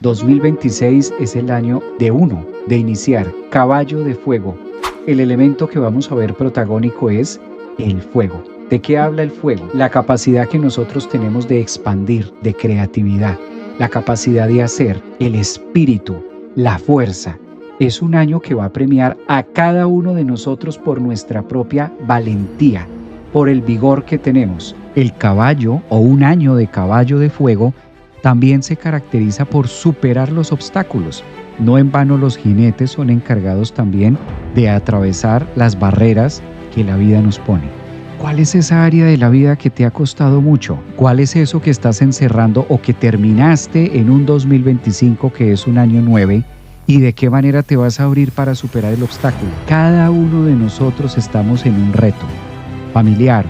2026 es el año de uno, de iniciar, caballo de fuego. El elemento que vamos a ver protagónico es el fuego. ¿De qué habla el fuego? La capacidad que nosotros tenemos de expandir, de creatividad, la capacidad de hacer, el espíritu, la fuerza. Es un año que va a premiar a cada uno de nosotros por nuestra propia valentía, por el vigor que tenemos. El caballo o un año de caballo de fuego también se caracteriza por superar los obstáculos. No en vano los jinetes son encargados también de atravesar las barreras que la vida nos pone. ¿Cuál es esa área de la vida que te ha costado mucho? ¿Cuál es eso que estás encerrando o que terminaste en un 2025 que es un año 9? ¿Y de qué manera te vas a abrir para superar el obstáculo? Cada uno de nosotros estamos en un reto familiar,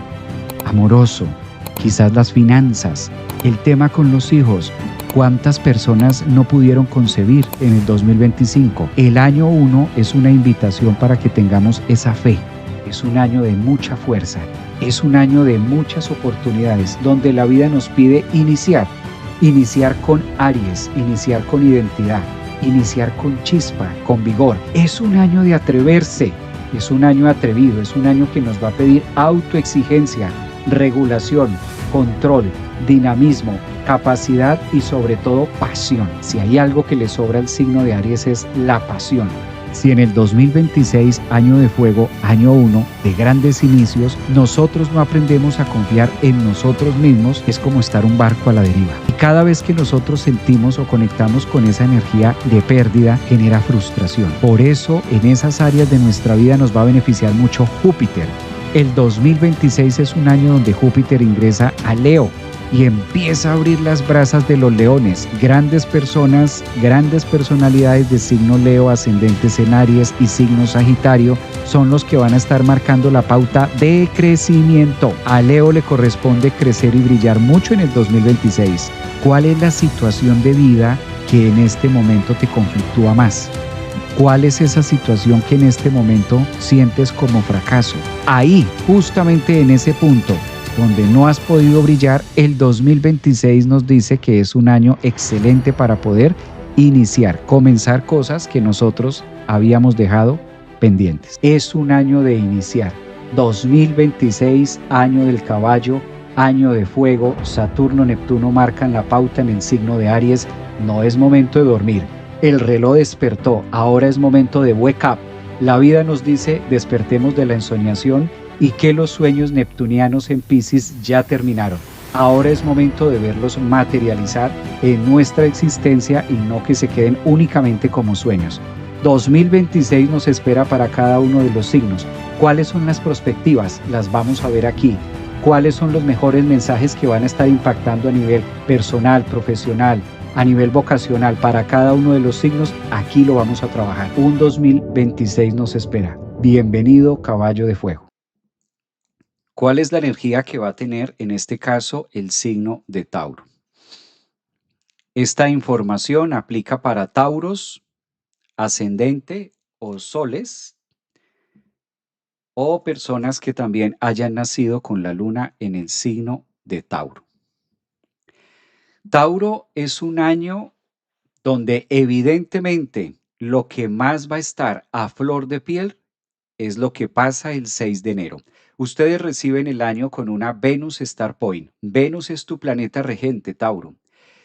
amoroso, quizás las finanzas, el tema con los hijos. ¿Cuántas personas no pudieron concebir en el 2025? El año 1 es una invitación para que tengamos esa fe. Es un año de mucha fuerza, es un año de muchas oportunidades, donde la vida nos pide iniciar con Aries, iniciar con identidad, iniciar con chispa, con vigor. Es un año de atreverse, es un año atrevido, es un año que nos va a pedir autoexigencia, regulación, control, dinamismo, capacidad y sobre todo pasión. Si hay algo que le sobra al signo de Aries es la pasión. Si en el 2026, año de fuego, año 1, de grandes inicios, nosotros no aprendemos a confiar en nosotros mismos, es como estar un barco a la deriva. Y cada vez que nosotros sentimos o conectamos con esa energía de pérdida, genera frustración. Por eso, en esas áreas de nuestra vida nos va a beneficiar mucho Júpiter. El 2026 es un año donde Júpiter ingresa a Leo y empieza a abrir las brasas de los leones. Grandes personas, grandes personalidades de signo Leo, ascendentes en Aries y signo Sagitario son los que van a estar marcando la pauta de crecimiento. A Leo le corresponde crecer y brillar mucho en el 2026. ¿Cuál es la situación de vida que en este momento te conflictúa más? ¿Cuál es esa situación que en este momento sientes como fracaso? Ahí, justamente en ese punto donde no has podido brillar, el 2026 nos dice que es un año excelente para poder iniciar, comenzar cosas que nosotros habíamos dejado pendientes. Es un año de iniciar. 2026, año del caballo, año de fuego. Saturno, Neptuno marcan la pauta en el signo de Aries. No es momento de dormir. El reloj despertó, ahora es momento de wake up. La vida nos dice despertemos de la ensoñación y que los sueños neptunianos en Piscis ya terminaron. Ahora es momento de verlos materializar en nuestra existencia y no que se queden únicamente como sueños. 2026 nos espera para cada uno de los signos. ¿Cuáles son las perspectivas? Las vamos a ver aquí. ¿Cuáles son los mejores mensajes que van a estar impactando a nivel personal, profesional, a nivel vocacional para cada uno de los signos? Aquí lo vamos a trabajar. Un 2026 nos espera. Bienvenido, caballo de fuego. ¿Cuál es la energía que va a tener en este caso el signo de Tauro? Esta información aplica para Tauros, ascendente o soles, o personas que también hayan nacido con la luna en el signo de Tauro. Tauro es un año donde evidentemente lo que más va a estar a flor de piel es lo que pasa el 6 de enero. Ustedes reciben el año con una Venus Star Point. Venus es tu planeta regente, Tauro.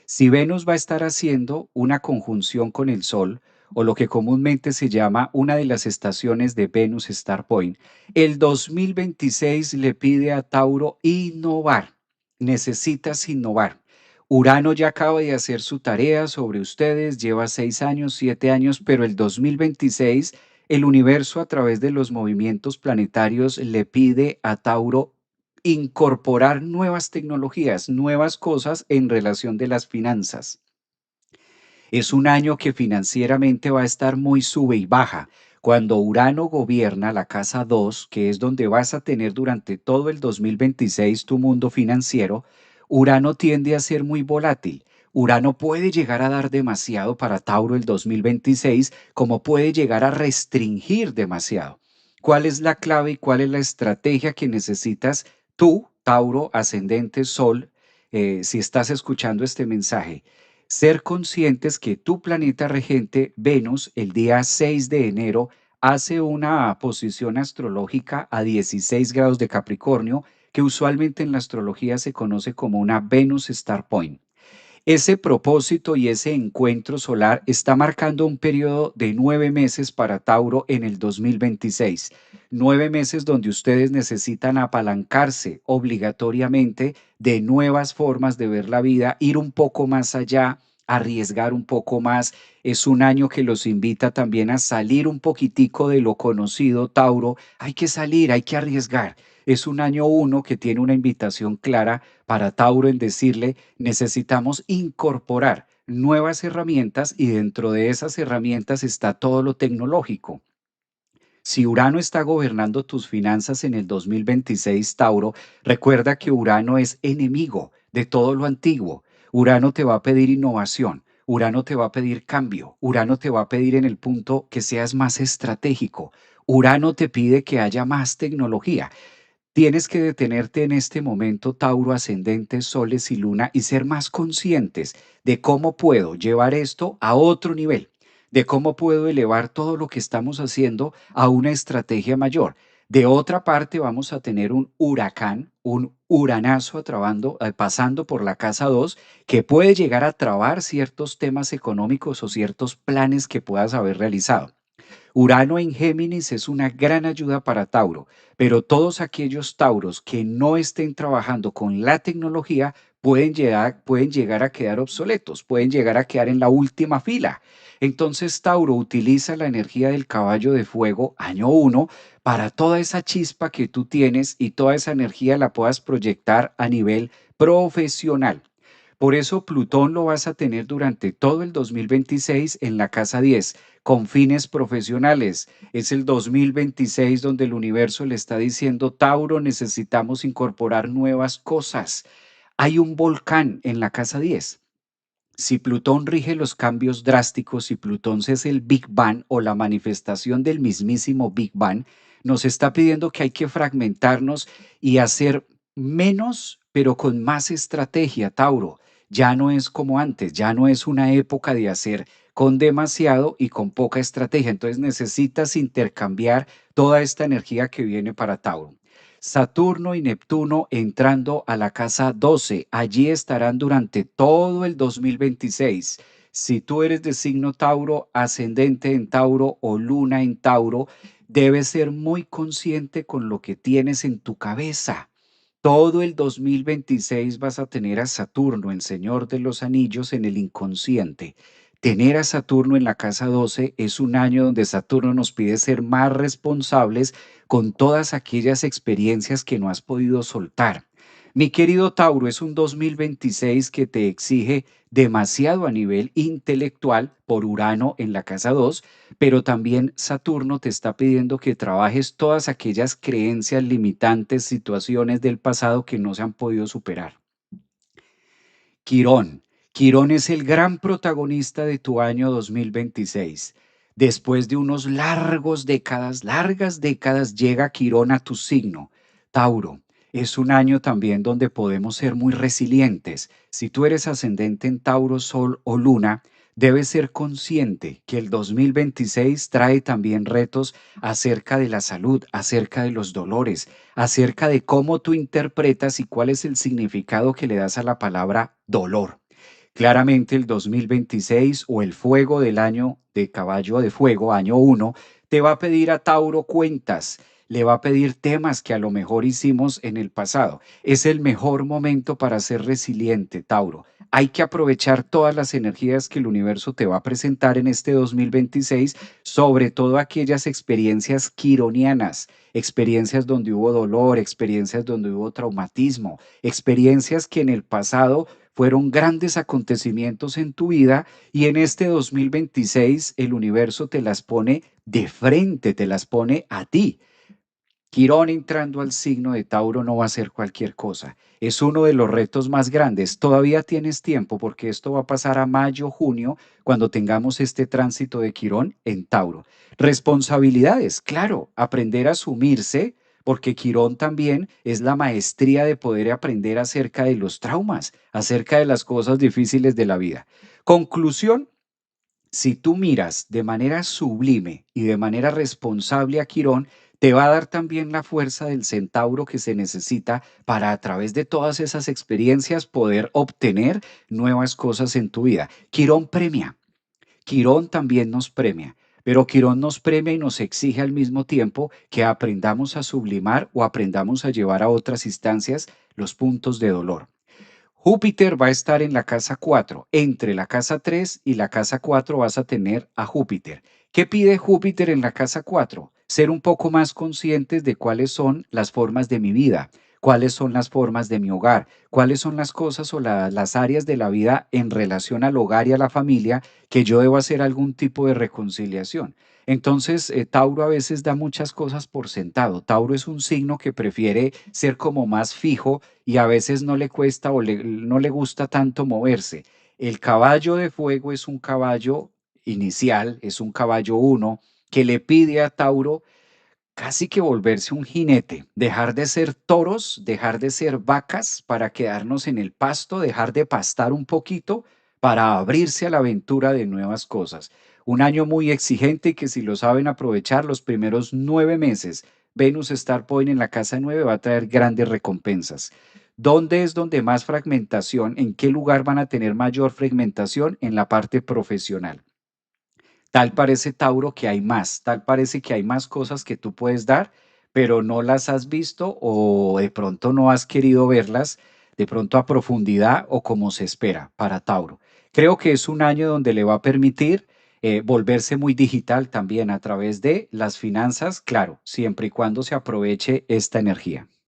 Si Venus va a estar haciendo una conjunción con el Sol, o lo que comúnmente se llama una de las estaciones de Venus Star Point, el 2026 le pide a Tauro innovar. Necesitas innovar. Urano ya acaba de hacer su tarea sobre ustedes, lleva 6 años, 7 años, pero el 2026 el universo a través de los movimientos planetarios le pide a Tauro incorporar nuevas tecnologías, nuevas cosas en relación de las finanzas. Es un año que financieramente va a estar muy sube y baja. Cuando Urano gobierna la casa 2, que es donde vas a tener durante todo el 2026 tu mundo financiero, Urano tiende a ser muy volátil. Urano puede llegar a dar demasiado para Tauro el 2026, como puede llegar a restringir demasiado. ¿Cuál es la clave y cuál es la estrategia que necesitas tú, Tauro, ascendente, Sol, si estás escuchando este mensaje? Ser conscientes que tu planeta regente, Venus, el día 6 de enero, hace una posición astrológica a 16 grados de Capricornio, que usualmente en la astrología se conoce como una Venus Star Point. Ese propósito y ese encuentro solar está marcando un periodo de 9 meses para Tauro en el 2026. 9 meses donde ustedes necesitan apalancarse obligatoriamente de nuevas formas de ver la vida, ir un poco más allá, arriesgar un poco más. Es un año que los invita también a salir un poquitico de lo conocido, Tauro. Hay que salir, hay que arriesgar. Es un año uno que tiene una invitación clara para Tauro en decirle: necesitamos incorporar nuevas herramientas y dentro de esas herramientas está todo lo tecnológico. Si Urano está gobernando tus finanzas en el 2026, Tauro, recuerda que Urano es enemigo de todo lo antiguo. Urano te va a pedir innovación, Urano te va a pedir cambio, Urano te va a pedir en el punto que seas más estratégico. Urano te pide que haya más tecnología. Tienes que detenerte en este momento, Tauro ascendente, soles y luna, y ser más conscientes de cómo puedo llevar esto a otro nivel, de cómo puedo elevar todo lo que estamos haciendo a una estrategia mayor. De otra parte, vamos a tener un huracán, un uranazo pasando por la casa 2, que puede llegar a trabar ciertos temas económicos o ciertos planes que puedas haber realizado. Urano en Géminis es una gran ayuda para Tauro, pero todos aquellos Tauros que no estén trabajando con la tecnología pueden llegar a quedar obsoletos, pueden llegar a quedar en la última fila. Entonces Tauro utiliza la energía del caballo de fuego, año uno, para toda esa chispa que tú tienes y toda esa energía la puedas proyectar a nivel profesional. Por eso Plutón lo vas a tener durante todo el 2026 en la casa 10 con fines profesionales. Es el 2026 donde el universo le está diciendo: Tauro, necesitamos incorporar nuevas cosas. Hay un volcán en la casa 10. Si Plutón rige los cambios drásticos, si Plutón es el Big Bang o la manifestación del mismísimo Big Bang, nos está pidiendo que hay que fragmentarnos y hacer menos, pero con más estrategia, Tauro. Ya no es como antes, ya no es una época de hacer con demasiado y con poca estrategia. Entonces necesitas intercambiar toda esta energía que viene para Tauro. Saturno y Neptuno entrando a la casa 12. Allí estarán durante todo el 2026. Si tú eres de signo Tauro, ascendente en Tauro o luna en Tauro, debes ser muy consciente con lo que tienes en tu cabeza. Todo el 2026 vas a tener a Saturno, el Señor de los Anillos, en el inconsciente. Tener a Saturno en la casa 12 es un año donde Saturno nos pide ser más responsables con todas aquellas experiencias que no has podido soltar. Mi querido Tauro, es un 2026 que te exige demasiado a nivel intelectual por Urano en la casa 2, pero también Saturno te está pidiendo que trabajes todas aquellas creencias limitantes, situaciones del pasado que no se han podido superar. Quirón. Quirón es el gran protagonista de tu año 2026. Después de unos largas décadas, llega Quirón a tu signo, Tauro. Es un año también donde podemos ser muy resilientes. Si tú eres ascendente en Tauro, Sol o Luna, debes ser consciente que el 2026 trae también retos acerca de la salud, acerca de los dolores, acerca de cómo tú interpretas y cuál es el significado que le das a la palabra dolor. Claramente el 2026 o el fuego del año de caballo de fuego, año uno, te va a pedir a Tauro cuentas, le va a pedir temas que a lo mejor hicimos en el pasado. Es el mejor momento para ser resiliente, Tauro. Hay que aprovechar todas las energías que el universo te va a presentar en este 2026, sobre todo aquellas experiencias quironianas, experiencias donde hubo dolor, experiencias donde hubo traumatismo, experiencias que en el pasado fueron grandes acontecimientos en tu vida y en este 2026 el universo te las pone de frente, te las pone a ti. Quirón entrando al signo de Tauro no va a ser cualquier cosa. Es uno de los retos más grandes. Todavía tienes tiempo porque esto va a pasar a mayo, junio, cuando tengamos este tránsito de Quirón en Tauro. Responsabilidades, claro, aprender a asumirse, porque Quirón también es la maestría de poder aprender acerca de los traumas, acerca de las cosas difíciles de la vida. Conclusión, si tú miras de manera sublime y de manera responsable a Quirón, te va a dar también la fuerza del centauro que se necesita para a través de todas esas experiencias poder obtener nuevas cosas en tu vida. Quirón premia. Quirón también nos premia, pero Quirón nos premia y nos exige al mismo tiempo que aprendamos a sublimar o aprendamos a llevar a otras instancias los puntos de dolor. Júpiter va a estar en la casa 4. Entre la casa 3 y la casa 4 vas a tener a Júpiter. ¿Qué pide Júpiter en la casa 4? Ser un poco más conscientes de cuáles son las formas de mi vida, cuáles son las formas de mi hogar, cuáles son las cosas o las áreas de la vida en relación al hogar y a la familia que yo debo hacer algún tipo de reconciliación. Entonces, Tauro a veces da muchas cosas por sentado. Tauro es un signo que prefiere ser como más fijo y a veces no le cuesta o no le gusta tanto moverse. El caballo de fuego es un caballo inicial, es un caballo uno que le pide a Tauro casi que volverse un jinete, dejar de ser toros, dejar de ser vacas para quedarnos en el pasto, dejar de pastar un poquito para abrirse a la aventura de nuevas cosas. Un año muy exigente y que si lo saben aprovechar los primeros 9 meses, Venus Star Point en la casa 9 va a traer grandes recompensas. ¿Dónde es donde más fragmentación? ¿En qué lugar van a tener mayor fragmentación? En la parte profesional. Tal parece, Tauro, que hay más, tal parece que hay más cosas que tú puedes dar, pero no las has visto o de pronto no has querido verlas, de pronto a profundidad o como se espera para Tauro. Creo que es un año donde le va a permitir volverse muy digital también a través de las finanzas, claro, siempre y cuando se aproveche esta energía.